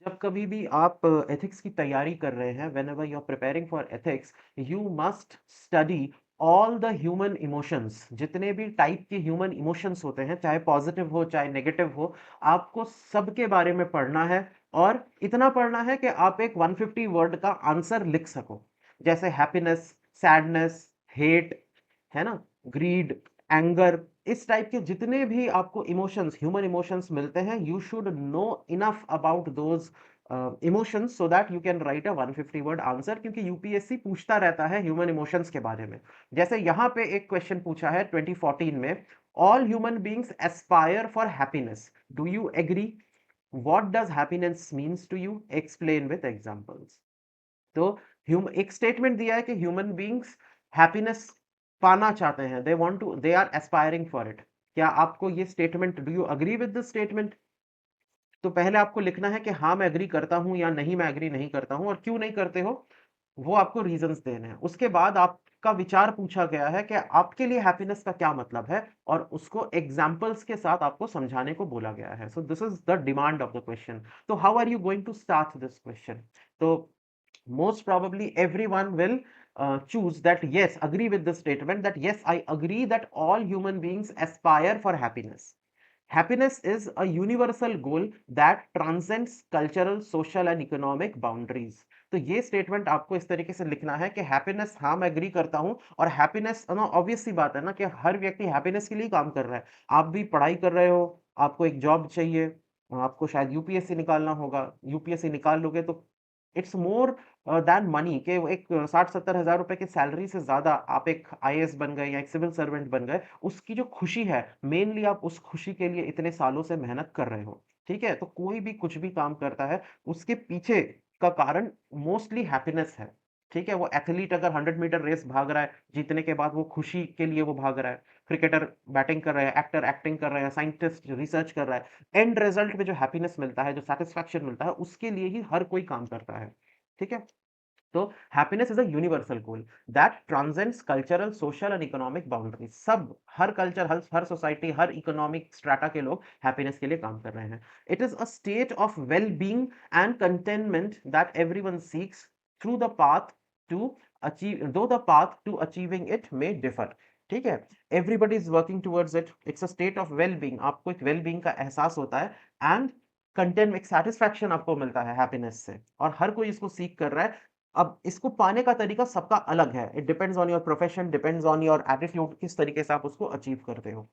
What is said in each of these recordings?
जब कभी भी आप एथिक्स की तैयारी कर रहे हैं, whenever you are preparing for ethics, you must study all the human emotions. जितने भी टाइप के ह्यूमन इमोशंस होते हैं, चाहे पॉजिटिव हो चाहे नेगेटिव हो, आपको सबके बारे में पढ़ना है। और इतना पढ़ना है कि आप एक 150 वर्ड का आंसर लिख सको। जैसे हैप्पीनेस, सैडनेस, हेट, है ना, ग्रीड, एंगर, इस टाइप के जितने भी आपको इमोशंस, ह्यूमन इमोशंस मिलते हैं, you should know enough about those emotions so that you can write a 150 word answer, क्योंकि यूपीएससी पूछता रहता है ह्यूमन इमोशंस के बारे में। जैसे यहाँ पे एक क्वेश्चन पूछा है 2014 में, all human beings aspire for happiness, do you agree? What does happiness means to you? Explain with examples. तो एक स्टेटमेंट दिया है कि ह्यूमन बींग्स हैप्पीनेस पाना चाहते हैं, they want to, they are aspiring for it. क्या आपको ये statement, do you agree with this statement? तो पहले आपको लिखना है कि हाँ मैं एग्री करता हूं या नहीं मैं एग्री नहीं करता हूं, और क्यों नहीं करते हो वो आपको रीजंस देने हैं। उसके बाद आपका विचार पूछा गया है कि आपके लिए हैप्पीनेस का क्या मतलब है, और उसको एग्जांपल्स के साथ आपको समझाने को बोला गया है। So this is the demand of the question. तो how are you going to start this question? तो most probably everyone will choose that yes, agree with the statement that yes, I agree that all human beings aspire for happiness. Happiness is a universal goal that transcends cultural, social and economic boundaries. तो ये statement आपको इस तरीके से लिखना है कि happiness, हाँ मैं एग्री करता हूं। और हैप्पीनेस ना, ऑब्वियस सी बात है ना कि हर व्यक्ति हैप्पीनेस के लिए काम कर रहा है। आप भी पढ़ाई कर रहे हो, आपको एक जॉब चाहिए, आपको शायद यूपीएससी निकालना होगा, यूपीएससी निकाल लोगे तो इट्स मोर दैन मनी के एक 60-70 हजार रुपए की सैलरी से ज्यादा आप एक आईएएस बन गए या एक सिविल सर्वेंट बन गए, उसकी जो खुशी है, मेनली आप उस खुशी के लिए इतने सालों से मेहनत कर रहे हो। ठीक है, तो कोई भी कुछ भी काम करता है, उसके पीछे का कारण मोस्टली हैप्पीनेस है। ठीक है, वो एथलीट अगर 100 मीटर रेस भाग रहा है, जीतने के बाद वो खुशी के लिए वो भाग रहा है। क्रिकेटर बैटिंग कर रहे हैं, एक्टर एक्टिंग कर रहे हैं, साइंटिस्ट रिसर्च कर रहा है, एंड रिजल्ट में जो हैप्पीनेस मिलता है, जो सेटिस्फैक्शन मिलता है, उसके लिए ही हर कोई काम करता है। ठीक है, तो happiness is a universal goal that transcends cultural, social and economic boundaries. सब, हर कल्चर, हर सोसाइटी, हर इकोनॉमिक स्ट्राटा के लोग हैप्पीनेस के लिए काम कर रहे हैं। It is a state of well being and contentment that everyone seeks through the path to achieve, though the path to achieving it may differ. ठीक है, everybody is working towards it, it's a state of well being, आपको एक well being का एहसास होता है, and content में एक सेटिस्फैक्शन आपको मिलता है हैप्पीनेस से, और हर कोई इसको सीख कर रहा है। अब इसको पाने का तरीका सबका अलग है, it depends on your profession, depends on your attitude, किस तरीके से आप उसको अचीव करते हो।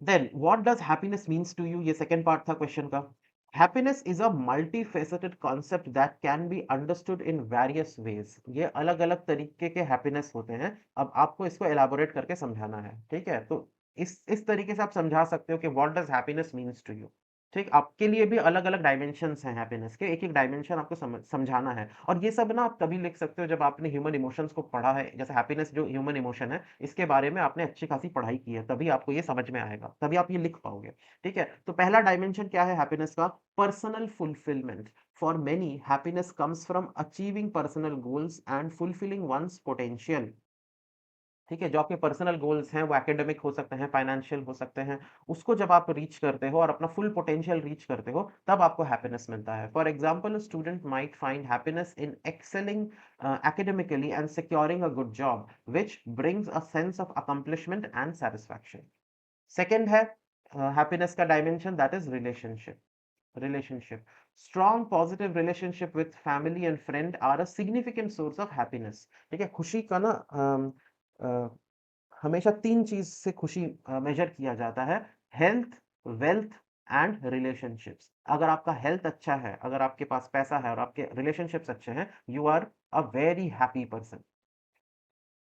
Then what does happiness means to you, ये सेकंड पार्ट था क्वेश्चन का। Happiness is a multifaceted concept that can be understood in various ways. ये अलग अलग तरीके के हैप्पीनेस होते हैं, अब आपको इसको एलाबोरेट करके समझाना है। ठीक है, तो इस तरीके से आप समझा सकते हो कि what does happiness means to you. ठीक, आपके लिए भी अलग अलग डायमेंशंस हैं हैप्पीनेस के, एक एक डायमेंशन आपको समझाना है। और ये सब ना आप तभी लिख सकते हो जब आपने ह्यूमन इमोशंस को पढ़ा है। जैसे हैप्पीनेस जो ह्यूमन इमोशन है, इसके बारे में आपने अच्छी खासी पढ़ाई की है, तभी आपको ये समझ में आएगा, तभी आप ये लिख पाओगे। ठीक है, तो पहला डायमेंशन क्या है हैप्पीनेस का? Personal fulfilment. For many happiness comes from achieving personal goals and fulfilling one's potential. ठीक है, जो आपके पर्सनल गोल्स हैं वो एकेडमिक हो सकते हैं, फाइनेंशियल हो सकते हैं, उसको जब आप रीच करते हो और अपना फुल पोटेंशियल रीच करते हो, तब आपको हैप्पीनेस मिलता है। For example, student might find happiness in excelling academically and securing a good job, which brings a sense of accomplishment and satisfaction. Second है हैप्पीनेस का dimension, that is relationship. Strong positive relationship with family and friend are a significant source of happiness. ठीक है, खुशी का ना हमेशा तीन चीज से खुशी मेजर किया जाता है: हेल्थ, वेल्थ एंड रिलेशनशिप्स। अगर आपका हेल्थ अच्छा है, अगर आपके पास पैसा है और आपके रिलेशनशिप्स अच्छे हैं, you are a very happy person.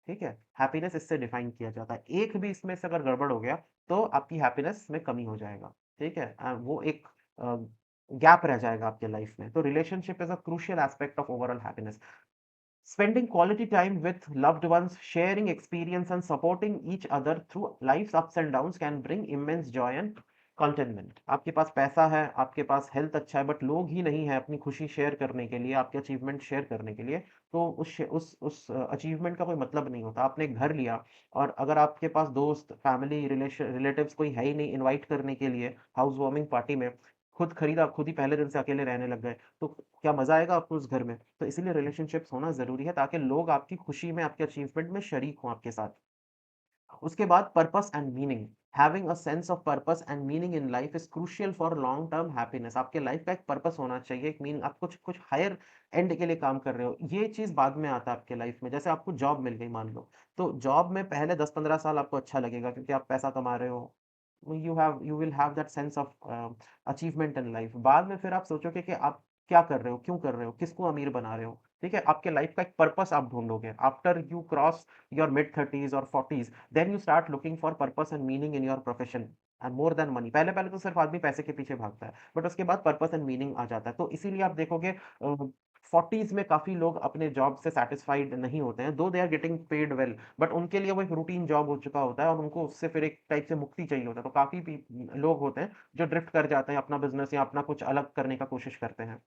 ठीक है, हैप्पीनेस इससे डिफाइन किया जाता है। एक भी इसमें से अगर गड़बड़ हो गया, तो आपकी हैप्पीनेस में कमी हो जाएगा। ठीक है, वो एक गैप रह जाएगा आपके लाइफ में। तो relationship is a crucial aspect of overall happiness. Spending quality time with loved ones, sharing experience and supporting each other through life's ups and downs can bring immense joy and contentment. आपके पास पैसा है, आपके पास health अच्छा है, but लोग ही नहीं है अपनी खुशी शेयर करने के लिए, आपके अचीवमेंट शेयर करने के लिए, तो उस अचीवमेंट का कोई मतलब नहीं होता। आपने एक घर लिया, और अगर आपके पास दोस्त, फैमिली, रिलेटिव्स कोई है ही नहीं इनवाइट करने के लिए हाउस वार्मिंग पार्टी में, खुद खरीदा, खुद ही पहले दिन से अकेले रहने लग गए, तो क्या मज़ा आएगा आपको उस घर में? तो इसीलिए रिलेशनशिप्स होना ज़रूरी है ताकि लोग आपकी खुशी में, आपके अचीवमेंट में शरीक हों आपके साथ। उसके बाद purpose and meaning. Having a sense of purpose and meaning in life is crucial for long term happiness. आपके लाइफ का एक पर्पस होना चाहिए, एक मीनिंग, आप कुछ कुछ हायर एंड के लिए काम कर रहे हो। ये चीज़ बाद में आता है आपके लाइफ में। जैसे आपको जॉब मिल गई मान लो, तो जॉब में पहले 10-15 साल आपको अच्छा लगेगा क्योंकि आप पैसा कमा रहे हो। You will have that sense of achievement in life. बाद में फिर आप सोचोगे कि आप क्या कर रहे हो, क्यों कर रहे हो, किसको अमीर बना रहे हो, ठीक है? आपके लाइफ का एक पर्पस आप ढूँढोगे। After you cross your mid thirties और 40s, then you start looking for purpose and meaning in your profession and more than money. पहले-पहले तो सिर्फ आदमी पैसे के पीछे भागता है, बट उसके बाद पर्पस एंड मीनिंग आ जाता है। तो इसीलिए आप देखोगे 40s में काफ़ी लोग अपने जॉब से सैटिस्फाइड नहीं होते हैं, though they are getting paid well, but उनके लिए वो एक रूटीन जॉब हो चुका होता है और उनको उससे फिर एक टाइप से मुक्ति चाहिए होता है। तो काफ़ी लोग होते हैं जो ड्रिफ्ट कर जाते हैं, अपना बिज़नेस या अपना कुछ अलग करने का कोशिश करते हैं।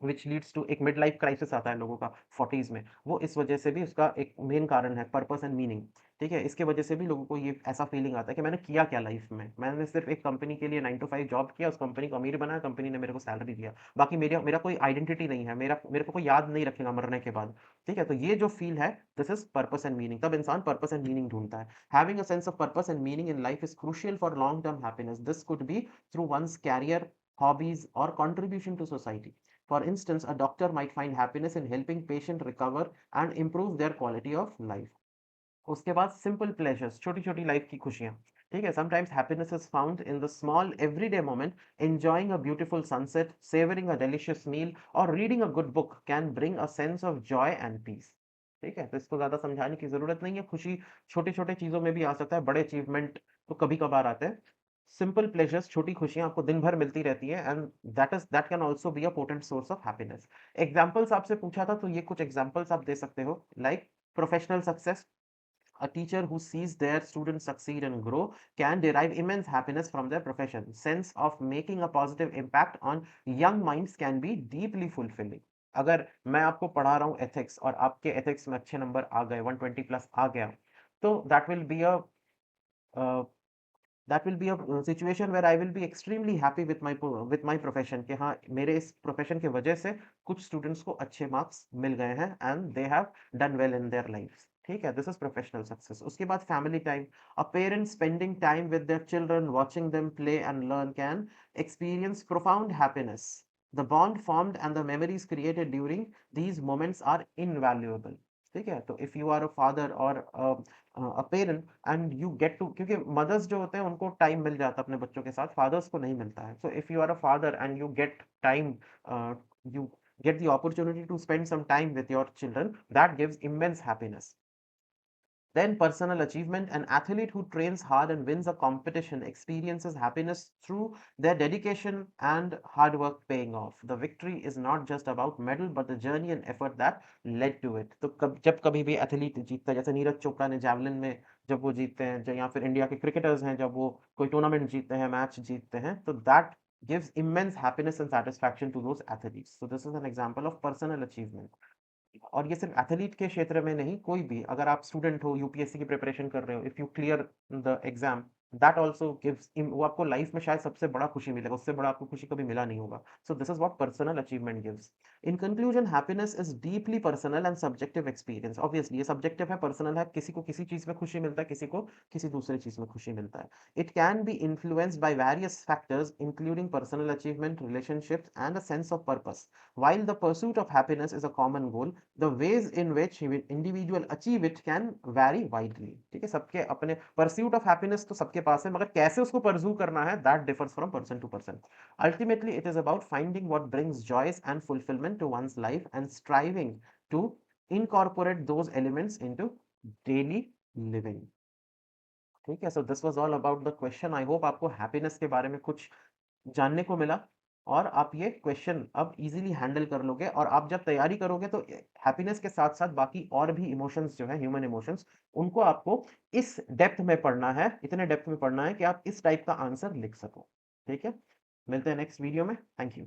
व्हिच लीड्स टू एक मिड लाइफ क्राइसिस आता है लोगों का 40s में। वो इस वजह से भी उसका एक मेन कारण है पर्पस एंड मीनिंग, ठीक है? इसके वजह से भी लोगों को ये ऐसा फीलिंग आता है कि मैंने किया क्या लाइफ में? मैंने सिर्फ़ एक कंपनी के लिए 9 टू 5 जॉब किया, उस कंपनी को अमीर बनाया, कंपनी ने मेरे को सैलरी दिया। बाकी मेरा मेरा कोई आइडेंटिटी नहीं है, मेरे को कोई याद नहीं रखेगा मरने के बाद, ठीक है? तो ये जो फील है, this is purpose and meaning. तब इंसान पर्पस एंड मीनिंग ढूँढता है। Having a sense of purpose and meaning in life is crucial for long term happiness. This could be through one's career, hobbies or contribution to society. For instance, a doctor might find happiness in helping patient recover and improve their quality of life. उसके बाद simple pleasures, छोटी-छोटी life की खुशियाँ, ठीक है? Sometimes happiness is found in the small everyday moment, enjoying a beautiful sunset, savouring a delicious meal और reading a good book can bring a sense of joy and peace. ठीक है? तो इसको ज़्यादा समझाने की ज़रूरत नहीं है, खुशी छोटे-छोटे चीज़ों में भी आ सकता है, बड़े अचीवमेंट तो कभी-कभार आते हैं। सिंपल प्लेजर्स, छोटी खुशियाँ आपको दिन भर मिलती रहती है and that can also be a potent source of happiness. Examples आपसे पूछा था, तो ये कुछ एग्ज़ाम्पल्स आप दे सकते हो, like professional success. A teacher who sees their students succeed and grow can derive immense happiness from their profession. Sense of making a positive impact on young minds can be deeply fulfilling. अगर मैं आपको पढ़ा रहा हूँ ethics और आपके ethics में अच्छे नंबर आ गए, 120 प्लस आ गया, तो that will be a situation where I will be extremely happy with my profession कि हाँ, मेरे इस प्रोफेशन की वजह से कुछ स्टूडेंट्स को अच्छे मार्क्स मिल गए हैं and they have done well in their lives. ठीक है? This is professional success. उसके बाद family time. A parent spending time with their children, watching them play and learn can experience profound happiness. The bond formed and the memories created during these moments are invaluable। ठीक है? तो if you are a father और a parent and you get to, क्योंकि mothers जो होते हैं उनको time मिल जाता है अपने बच्चों के साथ, फादर्स को नहीं मिलता है। So if you are a father and you get time, you get the opportunity to spend some time with your children, that gives immense happiness. Then personal achievement. An athlete who trains hard and wins a competition experiences happiness through their dedication and hard work paying off. The victory is not just about medal but the journey and effort that led to it. तो जब कभी भी athlete जीतता है, जैसे नीरज चोपड़ा ने javelin में जब वो जीतते हैं, या फिर इंडिया के क्रिकेटर्स हैं जब वो कोई टूर्नामेंट जीतते हैं, मैच जीतते हैं, तो that gives immense happiness and satisfaction to those athletes. So this is an example of personal achievement. और ये सिर्फ एथलीट के क्षेत्र में नहीं, कोई भी, अगर आप स्टूडेंट हो, यूपीएससी की प्रिपरेशन कर रहे हो, if you clear the exam, that also gives, वो आपको लाइफ में शायद सबसे बड़ा खुशी मिलेगा, उससे बड़ा आपको खुशी कभी मिला नहीं होगा। सो this is what personal achievement gives. In conclusion, happiness is deeply personal and subjective experience. Obviously ये सब्जेक्टिव है, पर्सनल है, किसी को किसी चीज में खुशी मिलता है, किसी को किसी दूसरे चीज में खुशी मिलता है। It can be influenced by various factors, including personal achievement, relationships, and a sense of purpose. While the pursuit of happiness is a common goal, the ways in which individual achieve it can vary widely। ठीक है? सबके अपने pursuit of happiness तो सबके पास है, मगर कैसे उसको pursue करना है, that differs from person to person। Ultimately, it is about finding what brings joys and fulfillment to one's life and striving to incorporate those elements into daily living। ठीक है? So this was all about the question. I hope आपको happiness के बारे में कुछ जानने को मिला और आप ये क्वेश्चन अब ईज़िली हैंडल कर लोगे, और आप जब तैयारी करोगे तो हैप्पीनेस के साथ-साथ बाकी और भी इमोशंस जो हैं, ह्यूमन इमोशंस, उनको आपको इस डेप्थ में पढ़ना है, इतने डेप्थ में पढ़ना है कि आप इस टाइप का आंसर लिख सको। ठीक है? मिलते हैं नेक्स्ट वीडियो में। Thank you.